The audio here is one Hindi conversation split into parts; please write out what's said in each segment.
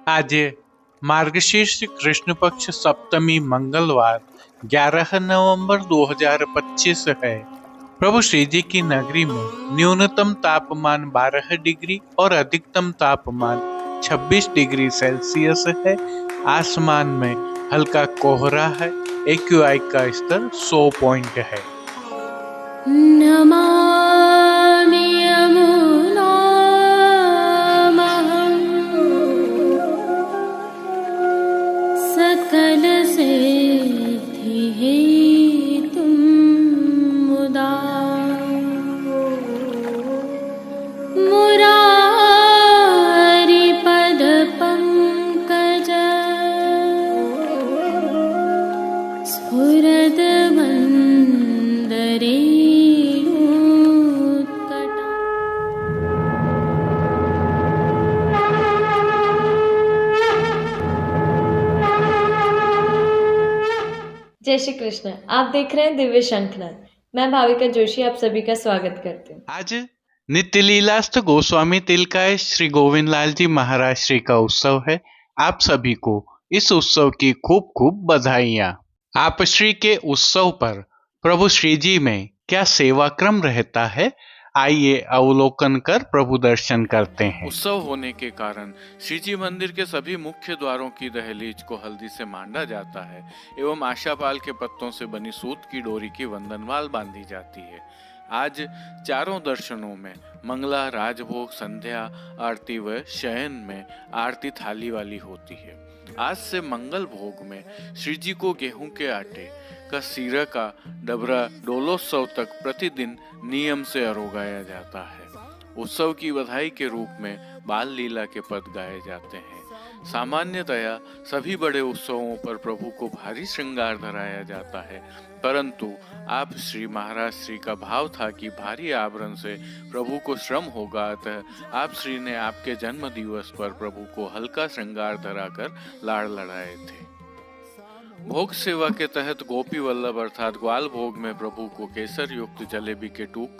आज मार्गशीर्ष कृष्ण पक्ष सप्तमी मंगलवार 11 नवंबर 2025 है। प्रभु श्री जी की नगरी में न्यूनतम तापमान 12 डिग्री और अधिकतम तापमान 26 डिग्री सेल्सियस है। आसमान में हल्का कोहरा है। AQI का स्तर 100 पॉइंट है। नमामि यमुनामहं सकलसिद्धिहेतुं मुदा मुरारिपदपङ्कज स्फुरद्वन्दरे जय श्री कृष्ण। आप देख रहे हैं दिव्य शंखनाद। मैं भाविका जोशी आप सभी का स्वागत करती हूँ। आज नित्य लीलास्त गोस्वामी तिलकाय श्री गोविंद लाल जी महाराज श्री का उत्सव है। आप सभी को इस उत्सव की खूब खूब बधाइयाँ। आप श्री के उत्सव पर प्रभु श्री जी में क्या सेवा क्रम रहता है, आइए अवलोकन कर प्रभु दर्शन करते हैं। उत्सव होने के कारण श्री जी मंदिर के सभी मुख्य द्वारों की दहलीज को हल्दी से मांडा जाता है एवं आशापाल के पत्तों से बनी सूत की डोरी की वंदनमाल बांधी जाती है। आज चारों दर्शनों में मंगला, राजभोग, संध्या आरती व शयन में आरती थाली वाली होती है। आज से मंगल भोग में श्री जी को गेहूं के आटे का सीरा का डबरा डोलोत्सव तक प्रतिदिन नियम से अरोगाया जाता है। उत्सव की बधाई के रूप में बाल लीला के पद गाए जाते हैं। सामान्यतया सभी बड़े उत्सवों पर प्रभु को भारी श्रृंगार धराया जाता है, परंतु आप श्री महाराज श्री का भाव था कि भारी आवरण से प्रभु को श्रम होगा, अतः आप श्री ने आपके जन्म दिवस पर प्रभु को हल्का श्रृंगार धराकर लाड़ लड़ाए थे। भोग सेवा के तहत गोपी वल्लभ अर्थात ग्वाल भोग में प्रभु को केसर युक्त जलेबी के टूक,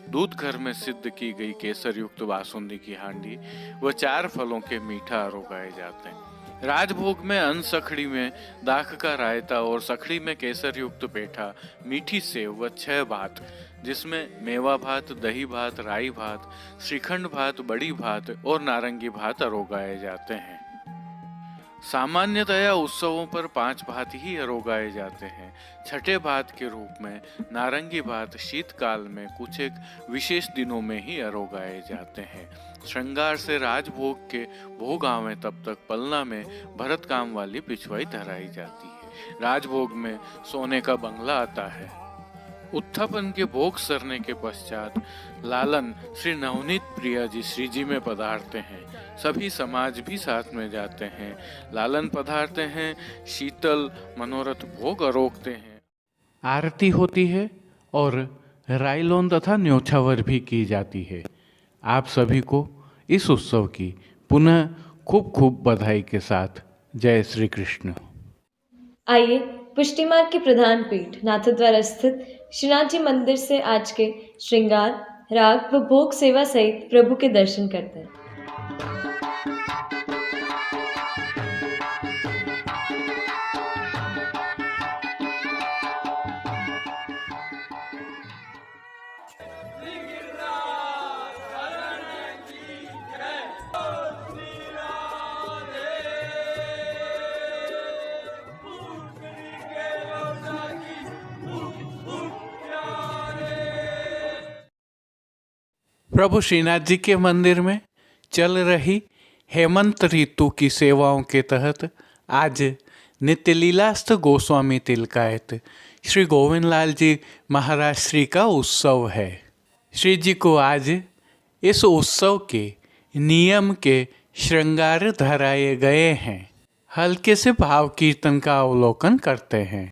दूध घर में सिद्ध की गई केसर युक्त बासुंदी की हांडी व 4 फलों के मीठा अरोगाए जाते हैं। राजभोग में अन्न सखड़ी में दाख का रायता और सखड़ी में केसर युक्त पेठा, मीठी सेव व 6 भात जिसमें मेवा भात, दही भात, राई भात, श्रीखंड भात, बड़ी भात और नारंगी भात अरोगाए जाते हैं। सामान्यतया उत्सवों पर 5 भात ही अरोगाए जाते हैं। छठे भात के रूप में नारंगी भात शीतकाल में कुछ एक विशेष दिनों में ही अरोगाए जाते हैं। श्रृंगार से राजभोग के भोग आवे तब तक पलना में भरत काम वाली पिछवाई धराई जाती है। राजभोग में सोने का बंगला आता है। उत्थापन के भोग सरने के पश्चात लालन श्री नवनीत प्रिया जी श्री जी में पधारते हैं। सभी समाज भी साथ में जाते हैं। लालन पधारते हैं, शीतल मनोरथ भोग अरोगते हैं, आरती होती है और राइलोन तथा न्योछावर भी की जाती है। आप सभी को इस उत्सव की पुनः खूब खूब बधाई के साथ जय श्री कृष्ण। आइए पुष्टि मार्ग की प्रधान पीठ नाथद्वारा स्थित श्रीनाथ जी मंदिर से आज के श्रृंगार, राग व भोग सेवा सहित प्रभु के दर्शन करते हैं। प्रभु श्रीनाथ जी के मंदिर में चल रही हेमंत ऋतु की सेवाओं के तहत आज नित्य लीलास्त गोस्वामी तिलकायत श्री गोविंद लाल जी महाराज श्री का उत्सव है। श्री जी को आज इस उत्सव के नियम के श्रृंगार धराए गए हैं। हल्के से भाव कीर्तन का अवलोकन करते हैं।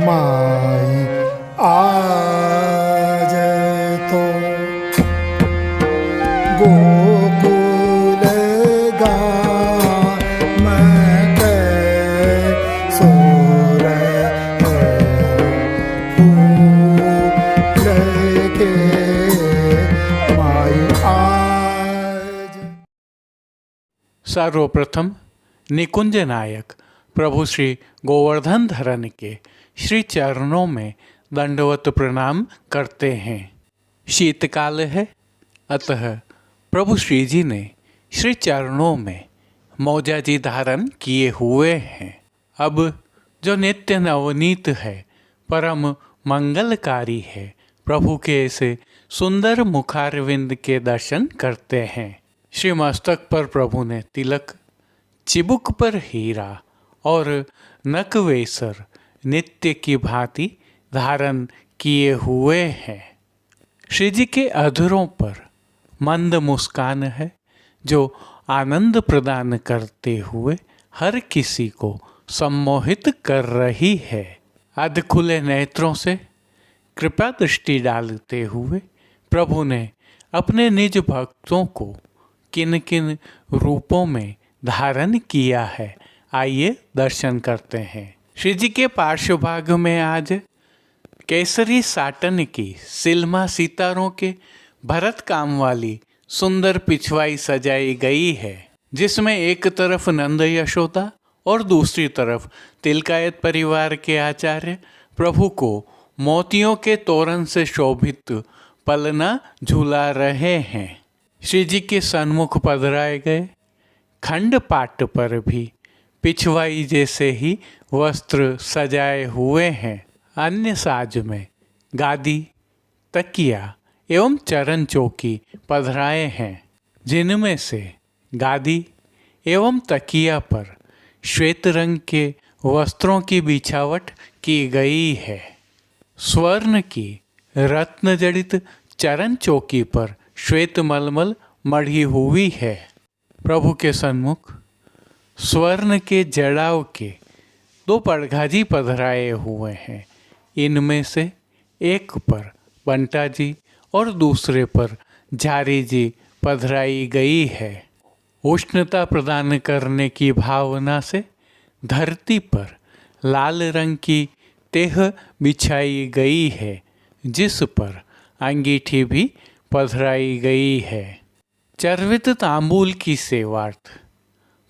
माई आज तो गोकुल गा मैं सोर के माई आज। सर्वप्रथम निकुंज नायक प्रभु श्री गोवर्धन धरन के श्री चरणों में दंडवत प्रणाम करते हैं। शीतकाल है, अतः प्रभु श्री जी ने श्री चरणों में मौजाजी धारण किए हुए हैं। अब जो नित्य नवनीत है, परम मंगलकारी है, प्रभु के ऐसे सुंदर मुखारविंद के दर्शन करते हैं। श्री मस्तक पर प्रभु ने तिलक, चिबुक पर हीरा और नकवेसर नित्य की भांति धारण किए हुए हैं। श्री जी के अधरों पर मंद मुस्कान है, जो आनंद प्रदान करते हुए हर किसी को सम्मोहित कर रही है। अध खुले नेत्रों से कृपा दृष्टि डालते हुए प्रभु ने अपने निज भक्तों को किन किन रूपों में धारण किया है, आइए दर्शन करते हैं। श्री जी के पार्श्वभाग में आज केसरी साटन की सिल्मा सितारों के भरत काम वाली सुंदर पिछवाई सजाई गई है, जिसमें एक तरफ नंद यशोदा और दूसरी तरफ तिलकायत परिवार के आचार्य प्रभु को मोतियों के तोरण से शोभित पलना झूला रहे हैं। श्री जी के सन्मुख पधराए गए खंड पाट पर भी पिछवाई जैसे ही वस्त्र सजाए हुए हैं। अन्य साज में गादी, तकिया एवं चरण चौकी पधराए हैं, जिनमें से गादी एवं तकिया पर श्वेत रंग के वस्त्रों की बिछावट की गई है। स्वर्ण की रत्न जड़ित चरण चौकी पर श्वेत मलमल मढ़ी हुई है। प्रभु के सन्मुख स्वर्ण के जड़ाव के 2 पड़घाजी पधराए हुए हैं। इनमें से एक पर बंटा जी और दूसरे पर झारी जी पधराई गई है। उष्णता प्रदान करने की भावना से धरती पर लाल रंग की तेह बिछाई गई है, जिस पर अंगीठी भी पधराई गई है। चर्वित तांबूल की सेवार्थ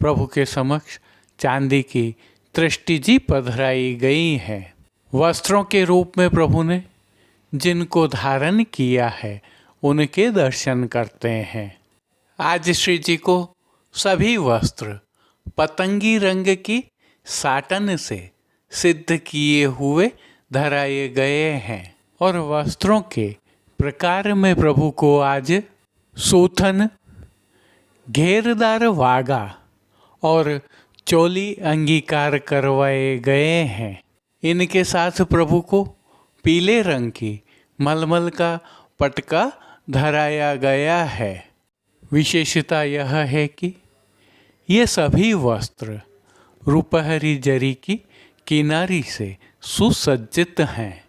प्रभु के समक्ष चांदी की तृष्टि जी पधराई गई है। वस्त्रों के रूप में प्रभु ने जिनको धारण किया है, उनके दर्शन करते हैं। आज श्री जी को सभी वस्त्र पतंगी रंग की साटन से सिद्ध किए हुए धराए गए हैं और वस्त्रों के प्रकार में प्रभु को आज सूथन, घेरदार वागा और चोली अंगीकार करवाए गए हैं। इनके साथ प्रभु को पीले रंग की मलमल का पटका धराया गया है। विशेषता यह है कि ये सभी वस्त्र रुपहरी जरी की किनारी से सुसज्जित हैं।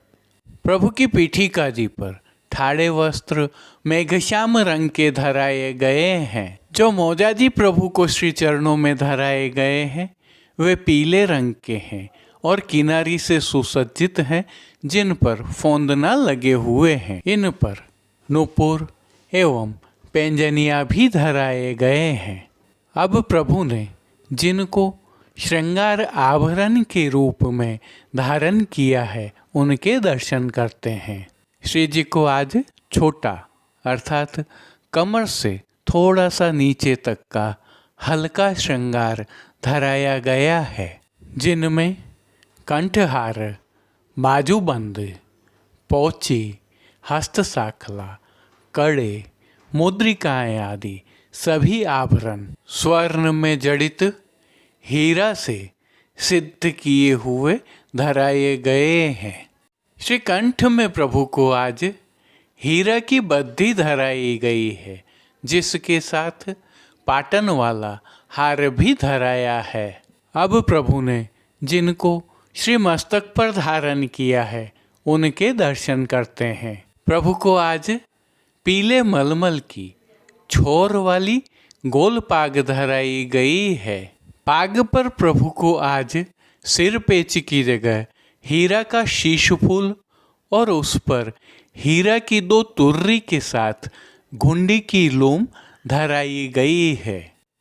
प्रभु की पीठिका जी पर ठाड़े वस्त्र मेघश्याम रंग के धराए गए हैं। जो मौजाजी प्रभु को श्री चरणों में धराए गए हैं, वे पीले रंग के हैं और किनारी से सुसज्जित हैं, जिन पर फोंदना लगे हुए हैं। इन पर नूपुर एवं पैंजनिया भी धराए गए हैं। अब प्रभु ने जिनको श्रृंगार आभरण के रूप में धारण किया है, उनके दर्शन करते हैं। श्री जी को आज छोटा अर्थात कमर से थोड़ा सा नीचे तक का हल्का श्रृंगार धराया गया है, जिनमें कंठहार, बाजूबंद, पोची, हस्तसाखला, कड़े, मुद्रिकाएं आदि सभी आभरण स्वर्ण में जड़ित हीरा से सिद्ध किए हुए धराए गए हैं। श्री कंठ में प्रभु को आज हीरा की बद्धी धराई गई है, जिसके साथ पाटन वाला हार भी धराया है। अब प्रभु ने जिनको श्री मस्तक पर धारण किया है, उनके दर्शन करते हैं। प्रभु को आज पीले मलमल की छोर वाली गोल पाग धराई गई है। पाग पर प्रभु को आज सिर पेच की जगह हीरा का शीश फूल और उस पर हीरा की 2 तुर्री के साथ घुंडी की लूम धराई गई है।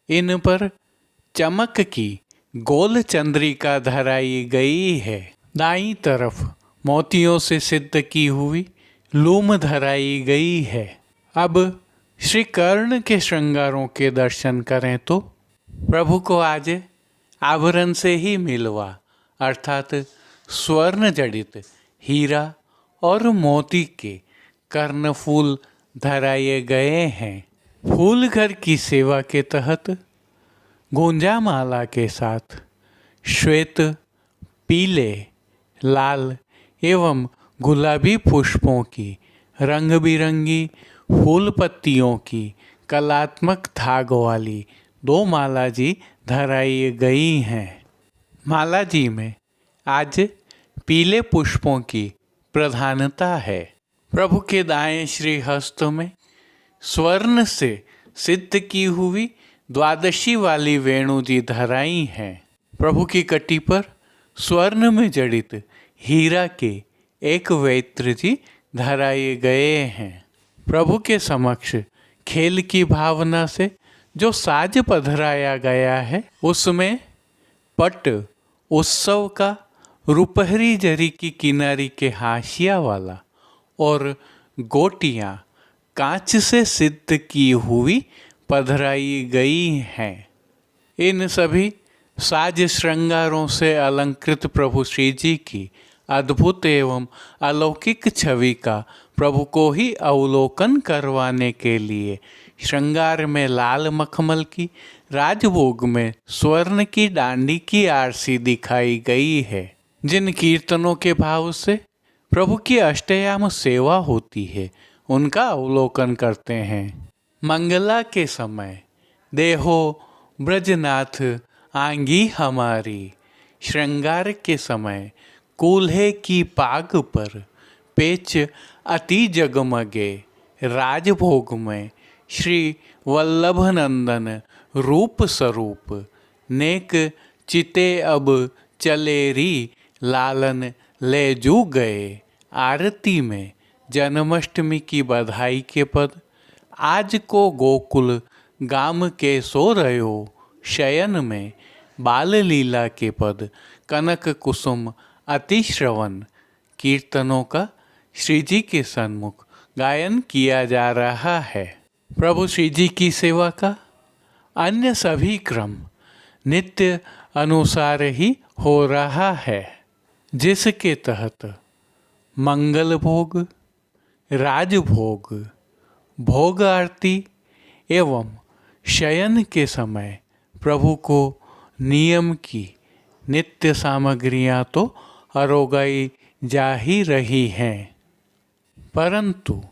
इन पर चमक की गोल चंद्रिका धराई गई है। दाईं तरफ मोतियों से सिद्ध की हुई लूम धराई गई है। अब श्री कर्ण के श्रृंगारों के दर्शन करें तो प्रभु को आज आभरण से ही मिलवा अर्थात स्वर्ण जड़ित हीरा और मोती के कर्णफूल धराए गए हैं। फूल घर की सेवा के तहत गुंजा माला के साथ श्वेत, पीले, लाल एवं गुलाबी पुष्पों की रंग बिरंगी फूल पत्तियों की कलात्मक धाग वाली 2 माला जी धराई गई हैं। माला जी में आज पीले पुष्पों की प्रधानता है। प्रभु के दाएं श्री हस्त में स्वर्ण से सिद्ध की हुई द्वादशी वाली वेणु जी धराई हैं। प्रभु की कटी पर स्वर्ण में जड़ित हीरा के एक वैत्र जी धराए गए हैं। प्रभु के समक्ष खेल की भावना से जो साज पधराया गया है उसमें पट उत्सव का रुपहरी जरी की किनारी के हाशिया वाला और गोटियां कांच से सिद्ध की हुई पधराई गई हैं। इन सभी साज श्रृंगारों से अलंकृत प्रभु श्री जी की अद्भुत एवं अलौकिक छवि का प्रभु को ही अवलोकन करवाने के लिए श्रृंगार में लाल मखमल की, राजभोग में स्वर्ण की डांडी की आरसी दिखाई गई है। जिन कीर्तनों के भाव से प्रभु की अष्टयाम सेवा होती है उनका अवलोकन करते हैं। मंगला के समय देहो ब्रजनाथ आंगी हमारी, श्रृंगार के समय कूल्हे की पाग पर पेच अति जगमगे, राजभोग में श्री वल्लभ नंदन रूप स्वरूप, नेक चिते अब चलेरी लालन ले जू गए। आरती में जन्माष्टमी की बधाई के पद, आज को गोकुल गाम के सो रहो, शयन में बाल लीला के पद, कनक कुसुम अति श्रवण कीर्तनों का श्री जी के सन्मुख गायन किया जा रहा है। प्रभु श्री जी की सेवा का अन्य सभी क्रम नित्य अनुसार ही हो रहा है, जिसके तहत मंगल भोग, राजभोग, भोग आरती एवं शयन के समय प्रभु को नियम की नित्य सामग्रियां तो अरोगाई जा ही रही हैं, परंतु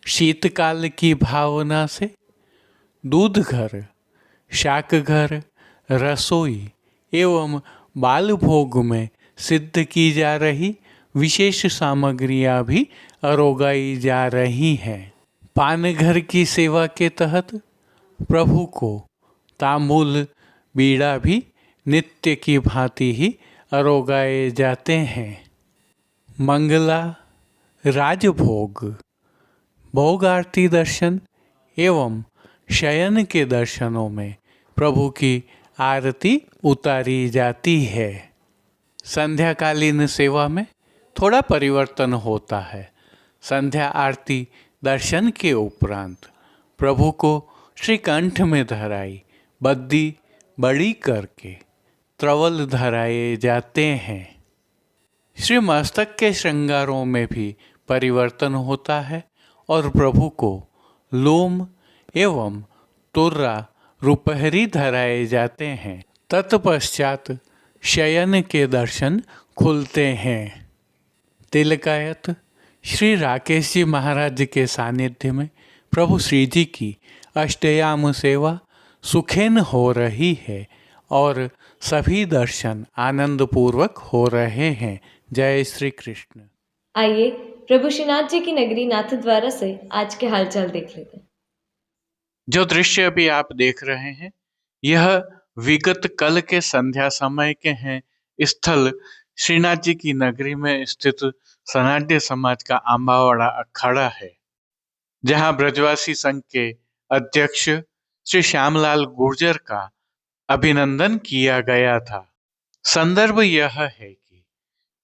शीतकाल की भावना से दूध घर, शाक घर, रसोई एवं बाल भोग में सिद्ध की जा रही विशेष सामग्रियां भी अरोगाई जा रही हैं। पान घर की सेवा के तहत प्रभु को तांबूल बीड़ा भी नित्य की भांति ही अरोगाए जाते हैं। मंगला, राजभोग, भोग आरती दर्शन एवं शयन के दर्शनों में प्रभु की आरती उतारी जाती है। संध्याकालीन सेवा में थोड़ा परिवर्तन होता है। संध्या आरती दर्शन के उपरांत प्रभु को श्रीकंठ में धराई बद्दी बड़ी करके त्रवल धराए जाते हैं। श्री मस्तक के श्रृंगारों में भी परिवर्तन होता है और प्रभु को लोम एवं तुर्रा रुपहरी धराए जाते हैं। तत्पश्चात शयन के दर्शन खुलते हैं। तिलकायत श्री राकेश जी महाराज के सानिध्य में प्रभु श्री जी की अष्टयाम सेवा सुखेन हो रही है और सभी दर्शन आनंद पूर्वक हो रहे हैं। जय श्री कृष्ण। आइए प्रभु श्रीनाथ जी की नगरी नाथद्वारा से आज के हालचाल देख लेते हैं। जो दृश्य अभी आप देख रहे हैं यह विगत कल के संध्या समय के हैं। स्थल श्रीनाथ जी की नगरी में स्थित सनाड्य समाज का आंबावाड़ा अखाड़ा है, जहां ब्रजवासी संघ के अध्यक्ष श्री श्यामलाल गुर्जर का अभिनंदन किया गया था। संदर्भ यह है कि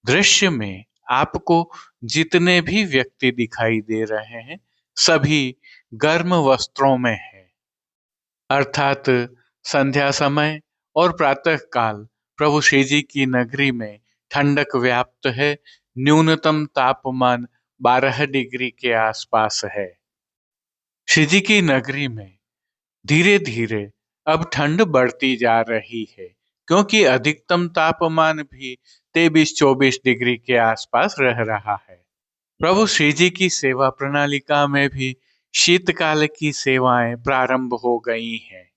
दृश्य में आपको जितने भी व्यक्ति दिखाई दे रहे हैं सभी गर्म वस्त्रों में है, अर्थात संध्या समय और प्रातः काल प्रभु श्री जी की नगरी में ठंडक व्याप्त है। न्यूनतम तापमान 12 डिग्री के आसपास है। श्री जी की नगरी में धीरे धीरे अब ठंड बढ़ती जा रही है, क्योंकि अधिकतम तापमान भी 23-24 डिग्री के आसपास रह रहा है। प्रभु श्री जी की सेवा प्रणालिका में भी शीतकाल की सेवाएं प्रारंभ हो गई हैं।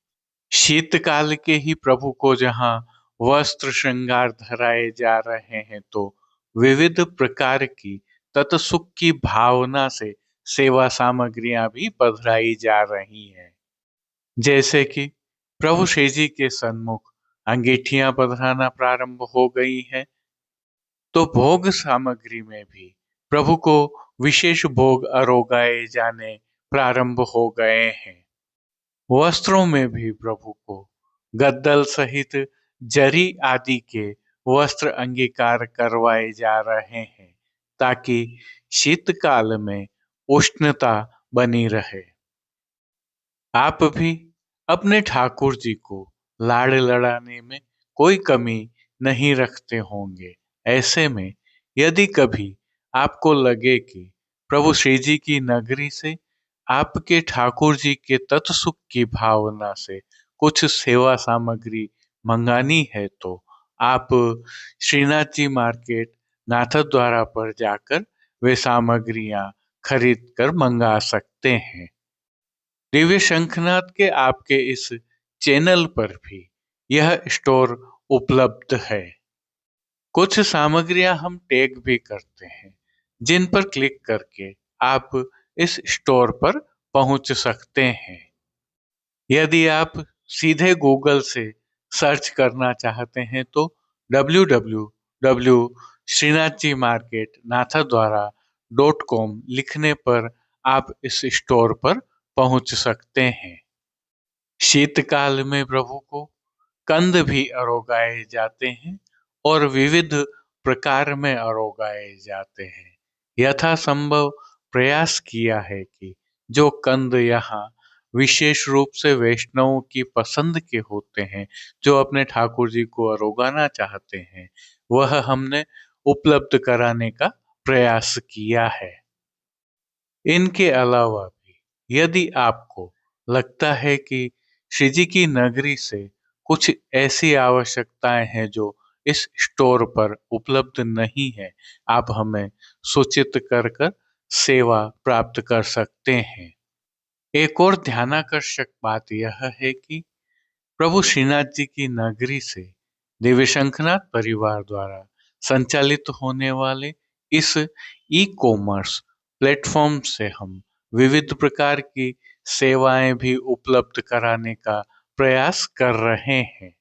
शीतकाल के ही प्रभु को जहां वस्त्र श्रृंगार धराए जा रहे हैं, तो विविध प्रकार की तत्सुख की भावना से सेवा सामग्रियां भी पधराई जा रही हैं। जैसे कि प्रभु श्री जी के सन्मुख अंगीठियां पधराना प्रारंभ हो गई हैं, तो भोग सामग्री में भी प्रभु को विशेष भोग अरोगाए जाने प्रारंभ हो गए हैं। वस्त्रों में भी प्रभु को गद्दल सहित जरी आदि के वस्त्र अंगीकार करवाए जा रहे हैं, ताकि शीतकाल में उष्णता बनी रहे। आप भी अपने ठाकुर जी को लाड़ लड़ाने में कोई कमी नहीं रखते होंगे। ऐसे में यदि कभी आपको लगे कि प्रभु श्री जी की नगरी से आपके ठाकुर जी के तत्सुख की भावना से कुछ सेवा सामग्री मंगानी है, तो आप श्रीनाथ जी मार्केट नाथद्वारा पर जाकर वे सामग्रियां खरीद कर मंगा सकते हैं। दिव्य शंखनाथ के आपके इस चैनल पर भी यह स्टोर उपलब्ध है। कुछ सामग्रियां हम टैग भी करते हैं, जिन पर क्लिक करके आप इस स्टोर पर पहुंच सकते हैं। यदि आप सीधे गूगल से सर्च करना चाहते हैं तो www.srinathjimarketnathadwara.com लिखने पर आप इस स्टोर पर पहुंच सकते हैं। शीतकाल में प्रभु को कंद भी अरोगाए जाते हैं और विविध प्रकार में अरोगाए जाते हैं। यथासंभव प्रयास किया है कि जो कंद यहाँ विशेष रूप से वैष्णवों की पसंद के होते हैं, जो अपने ठाकुर जी को अरोगाना चाहते हैं, वह हमने उपलब्ध कराने का प्रयास किया है। इनके अलावा भी यदि आपको लगता है कि श्री जी की नगरी से कुछ ऐसी आवश्यकताएं हैं जो इस स्टोर पर उपलब्ध नहीं है, आप हमें सूचित कर सेवा प्राप्त कर सकते हैं। एक और ध्यानाकर्षक बात यह है कि प्रभु श्रीनाथ जी की नगरी से दिव्य शंखनाथ परिवार द्वारा संचालित होने वाले इस ई कॉमर्स प्लेटफॉर्म से हम विविध प्रकार की सेवाएं भी उपलब्ध कराने का प्रयास कर रहे हैं,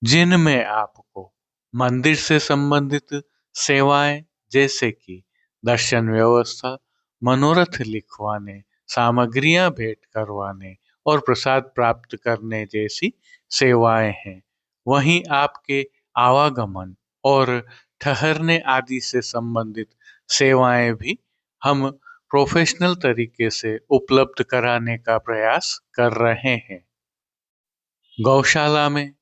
जिनमें आपको मंदिर से संबंधित सेवाएं जैसे कि दर्शन व्यवस्था, मनोरथ लिखवाने, सामग्रियां भेंट करवाने और प्रसाद प्राप्त करने जैसी सेवाएं हैं। वहीं आपके आवागमन और ठहरने आदि से संबंधित सेवाएं भी हम प्रोफेशनल तरीके से उपलब्ध कराने का प्रयास कर रहे हैं। गौशाला में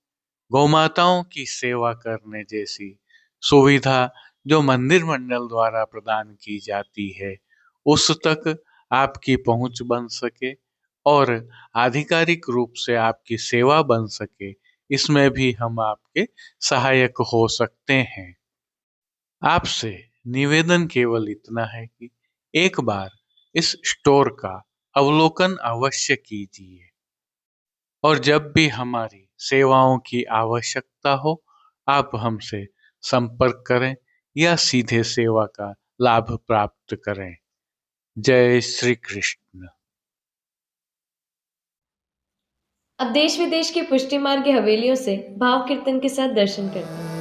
गौमाताओं की सेवा करने जैसी सुविधा जो मंदिर मंडल द्वारा प्रदान की जाती है, उस तक आपकी पहुंच बन सके और आधिकारिक रूप से आपकी सेवा बन सके, इसमें भी हम आपके सहायक हो सकते हैं। आपसे निवेदन केवल इतना है कि एक बार इस स्टोर का अवलोकन अवश्य कीजिए और जब भी हमारी सेवाओं की आवश्यकता हो, आप हमसे संपर्क करें या सीधे सेवा का लाभ प्राप्त करें। जय श्री कृष्ण। अब देश विदेश की पुष्टि मार्ग की हवेलियों से भाव कीर्तन के साथ दर्शन करते हैं।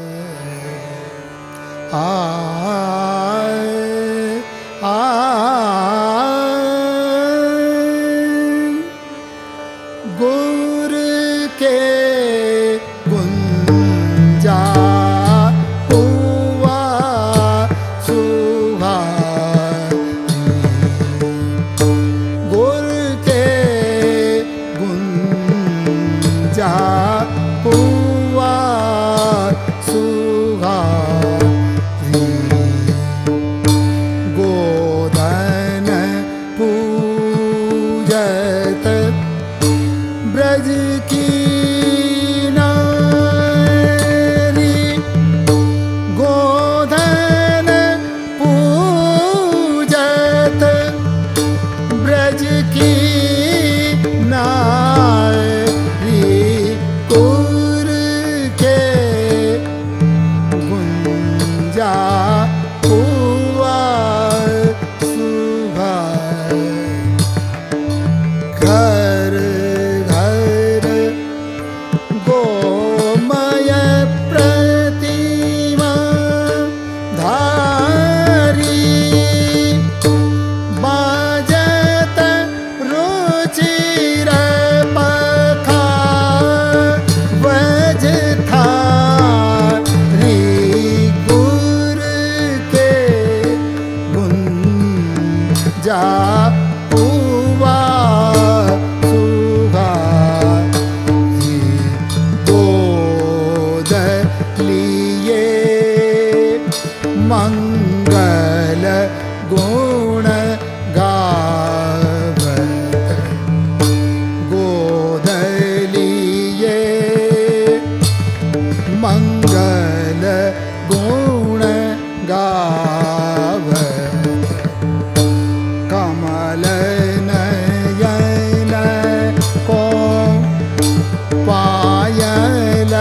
जा पुआ सुहारी गोधन पूजत ब्रज की नारी गोधन पूजत ब्रज की नारी कुर के गुंजा हुआ सुहार घर घर गोमय प्रतिमा धारी बाजत रुचिर पखा वज थारी गुर के गुंजा हुआ सुहारी गोद लिए मंगल गुण गावत गोद लिए मंगल गुण गावत कमल नयन को पायल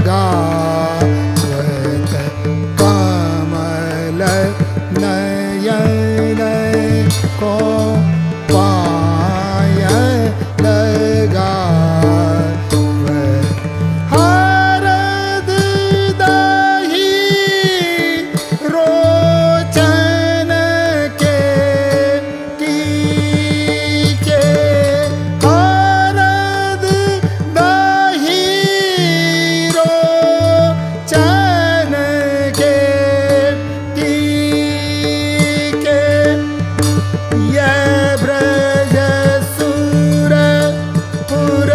गावत कमल नयन को पायल गावत हरद दही रोचन के टीके हरद दही रोचन के टीके ये ब्रज सुर पुर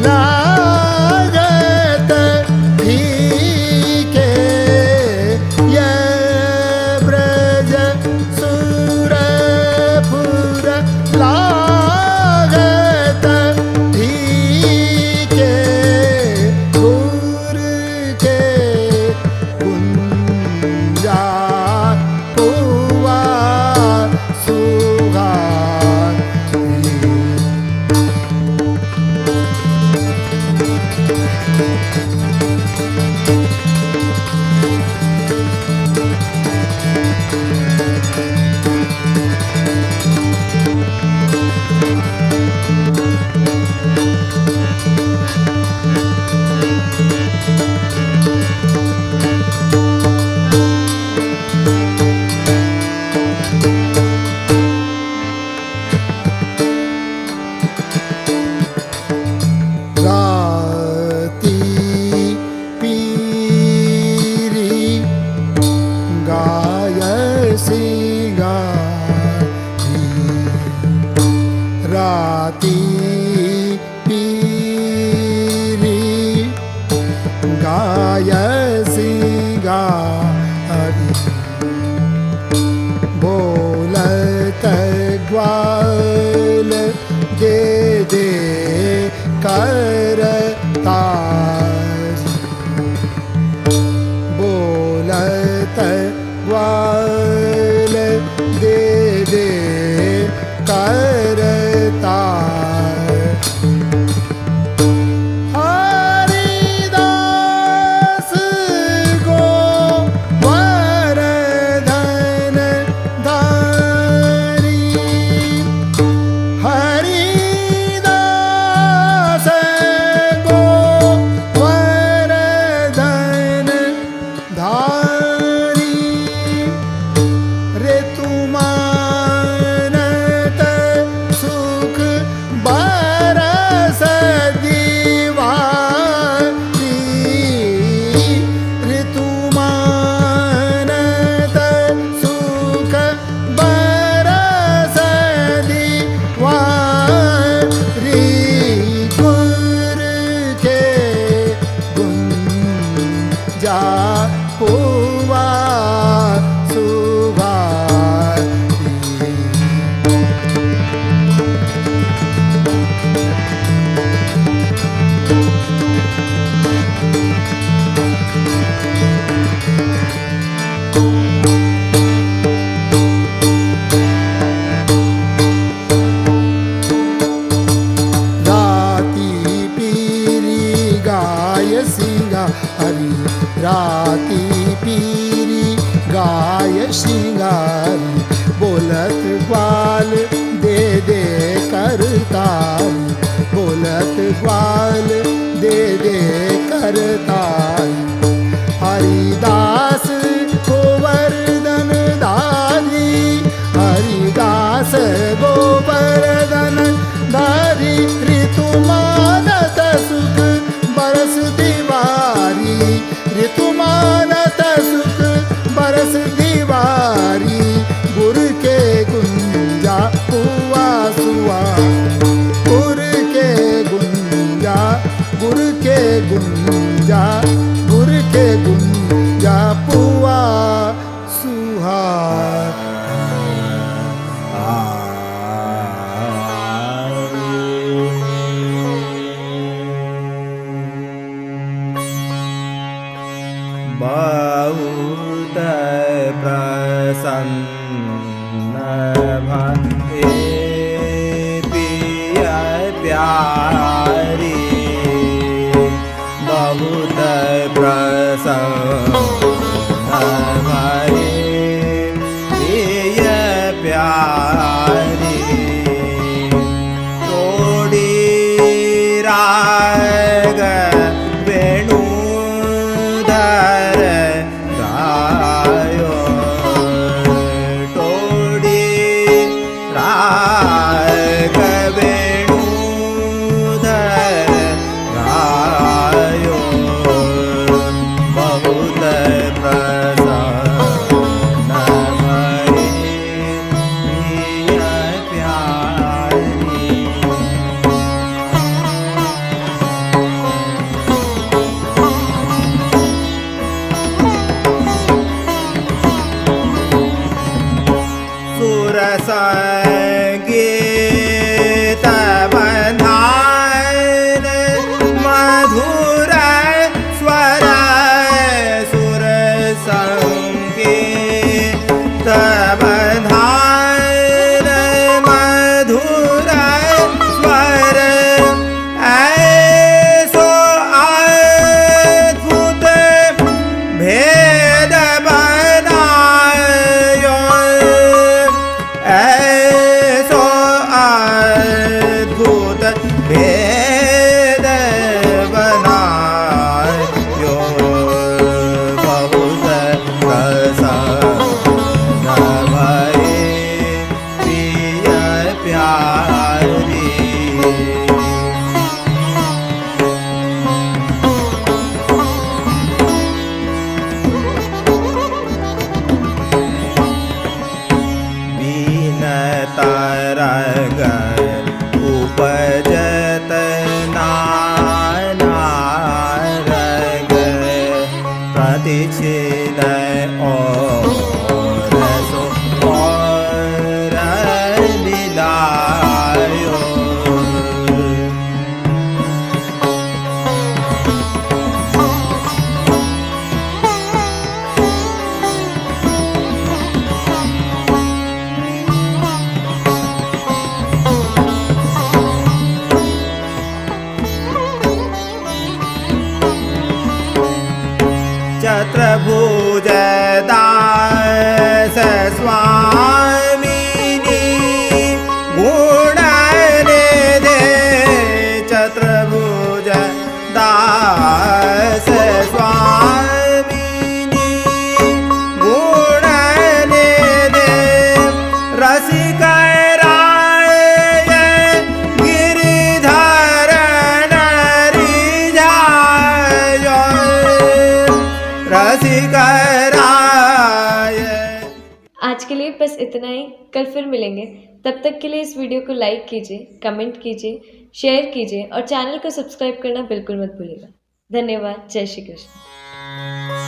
लागत ठीके ये ब्रज सुर पुर लागत ठीके गुर के गुंजा हुआ सुहारी राती पीरी गाय सिंगारी राती पीरी गाय सिंगारी बोलत ग्वाल दे दे करता बोलत ग्वाल दे दे करता हरिदास गो वरधन धारी हरिदास गाय सिंगारी राती पीरी गाय सिंगारी बोलत ग्वाल दे दे करतारी बोलत ग्वाल दे दे करतारी हरिदास गोवर्धन धारी हरिदास गोवर्धन धारी ऋतुमानत सुख बरस दीवारी ऋतुमानत सुख बरस दीवारी गुर के गुंजा पुआ सुआ गुर के गुंजा गुर के गुंजा गुर के गुंजा पुआ सुहार बहुत प्रसन्न भये पिया प्यारी बहुत प्रसन्न भये पिया प्यारी तोड़ी राग वेणु संगीत बंधान मधुर स्वर सुर संगीत बंधान मधुर स्वर ऐसो अद्भुत भेद बनायो ऐसो अद्भुत भेद बनायो बहुत प्रसन्न भये पिया प्यारी तरग उपजत नानारग प्रतिछिन और सो और लीलायो चतुर्भुज दास स्वामिनी गुण निधे चतुर्भुज दास स्वामिनी गुण निधे रसिक राय गिरिधर नरी जाय रसिक राय। आज के लिए बस इतना ही। कल फिर मिलेंगे। तब तक के लिए इस वीडियो को लाइक कीजिए, कमेंट कीजिए, शेयर कीजिए और चैनल को सब्सक्राइब करना बिल्कुल मत भूलिएगा। धन्यवाद। जय श्री कृष्ण।